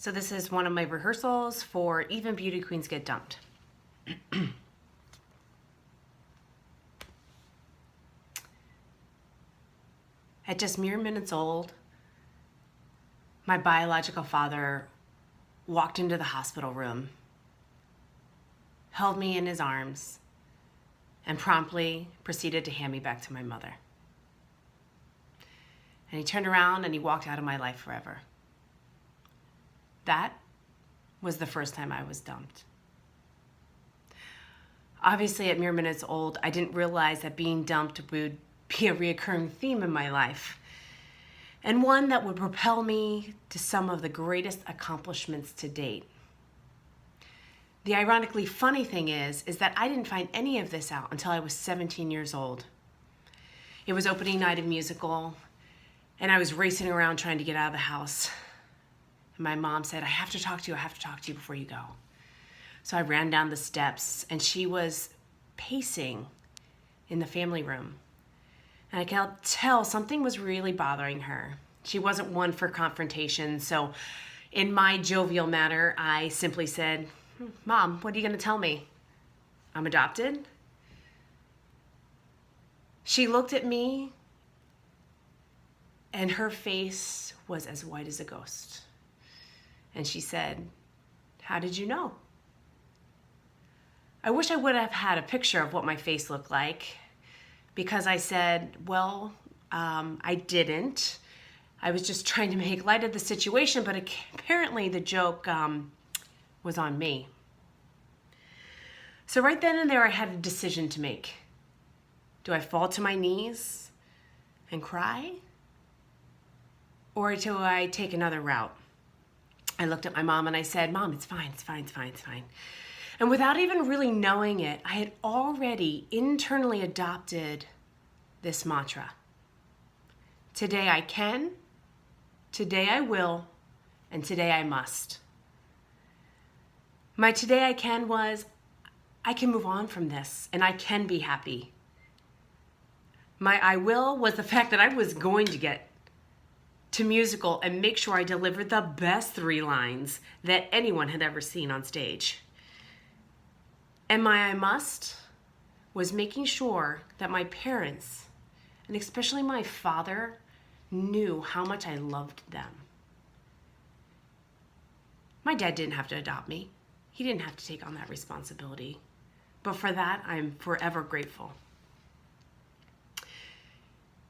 So this is one of my rehearsals for Even Beauty Queens Get Dumped. At just mere minutes old, my biological father walked into the hospital room, held me in his arms, and promptly proceeded to hand me back to my mother. And he turned around and he walked out of my life forever. That was the first time I was dumped. Obviously, at mere minutes old, I didn't realize that being dumped would be a reoccurring theme in my life, and one that would propel me to some of the greatest accomplishments to date. The ironically funny thing is that I didn't find any of this out until I was 17 years old. It was opening night of musical, and I was racing around trying to get out of the house. And my mom said, I have to talk to you before you go. So I ran down the steps, and she was pacing in the family room. And I could tell something was really bothering her. She wasn't one for confrontation, so in my jovial manner, I simply said, Mom, what are you going to tell me? I'm adopted? She looked at me, and her face was as white as a ghost. And she said, how did you know? I wish I would have had a picture of what my face looked like, because I said, well, I didn't. I was just trying to make light of the situation, but apparently the joke was on me. So right then and there, I had a decision to make. Do I fall to my knees and cry? Or do I take another route? I looked at my mom and I said, Mom, it's fine. And without even really knowing it, I had already internally adopted this mantra. Today I can, today I will, and today I must. My today I can was, I can move on from this and I can be happy. My I will was the fact that I was going to get to musical and make sure I delivered the best 3 lines that anyone had ever seen on stage. And my I must was making sure that my parents, and especially my father, knew how much I loved them. My dad didn't have to adopt me. He didn't have to take on that responsibility. But for that, I'm forever grateful.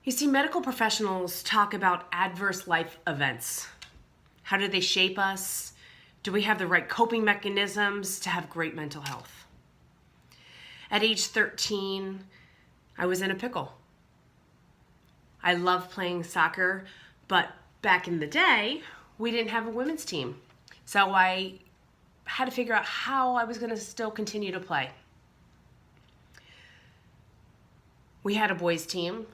You see, medical professionals talk about adverse life events. How do they shape us? Do we have the right coping mechanisms to have great mental health? At age 13, I was in a pickle. I loved playing soccer, but back in the day, we didn't have a women's team. So I had to figure out how I was going to still continue to play. We had a boys' team,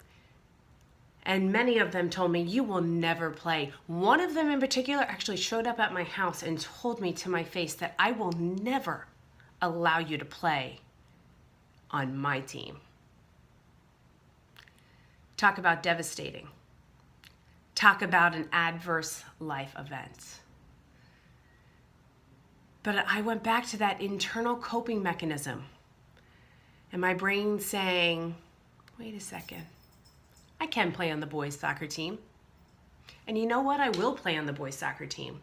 and many of them told me, you will never play. One of them in particular actually showed up at my house and told me to my face that I will never allow you to play on my team. Talk about devastating. Talk about an adverse life event. But I went back to that internal coping mechanism, and my brain saying, wait a second. I can play on the boys' soccer team. And you know what? I will play on the boys' soccer team.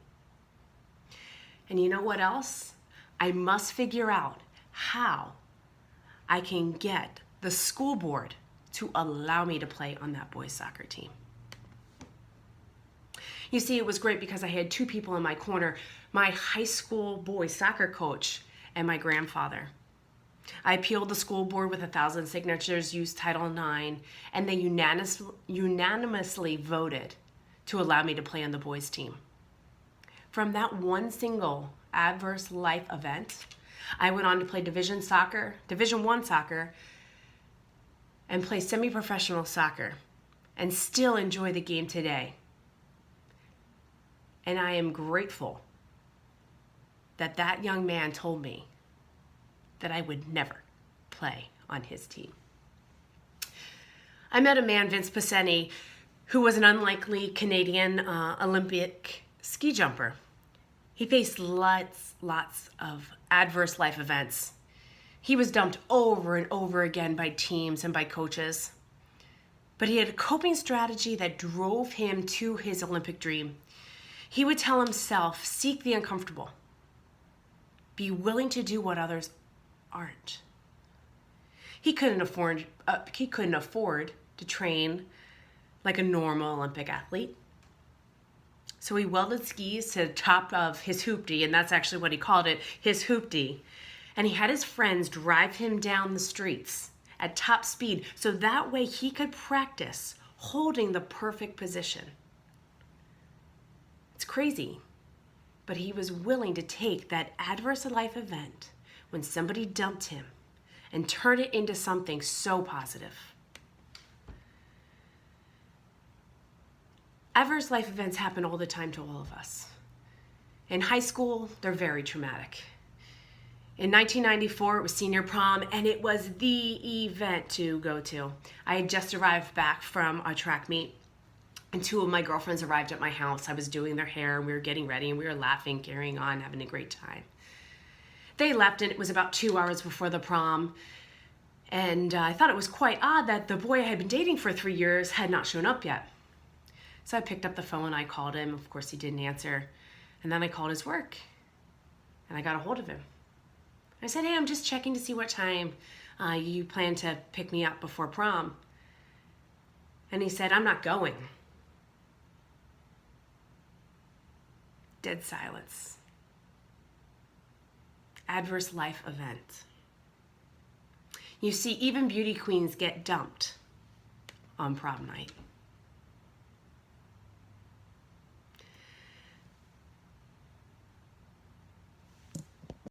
And you know what else? I must figure out how I can get the school board to allow me to play on that boys' soccer team. You see, it was great because I had 2 people in my corner, my high school boys' soccer coach and my grandfather. I appealed the school board with 1,000 signatures, used Title IX, and they unanimously voted to allow me to play on the boys' team. From that one single adverse life event, I went on to play Division I soccer, and play semi-professional soccer, and still enjoy the game today. And I am grateful that that young man told me that I would never play on his team. I met a man, Vince Paceni, who was an unlikely Canadian Olympic ski jumper. He faced lots of adverse life events. He was dumped over and over again by teams and by coaches. But he had a coping strategy that drove him to his Olympic dream. He would tell himself, seek the uncomfortable. Be willing to do what others aren't. He couldn't afford to train like a normal Olympic athlete. So he welded skis to the top of his hoopty, and that's actually what he called it, his hoopty. And he had his friends drive him down the streets at top speed so that way he could practice holding the perfect position. It's crazy, but he was willing to take that adverse life event when somebody dumped him and turn it into something so positive. Adverse life events happen all the time to all of us. In high school, they're very traumatic. In 1994, it was senior prom, and it was the event to go to. I had just arrived back from a track meet, and two of my girlfriends arrived at my house. I was doing their hair, and we were getting ready, and we were laughing, carrying on, having a great time. They left, and it was about 2 hours before the prom, and I thought it was quite odd that the boy I had been dating for 3 years had not shown up yet. So I picked up the phone, I called him. Of course, he didn't answer. And then I called his work, and I got a hold of him. I said, hey, I'm just checking to see what time you plan to pick me up before prom. And he said, I'm not going. Dead silence. Adverse life event. You see, even beauty queens get dumped on prom night.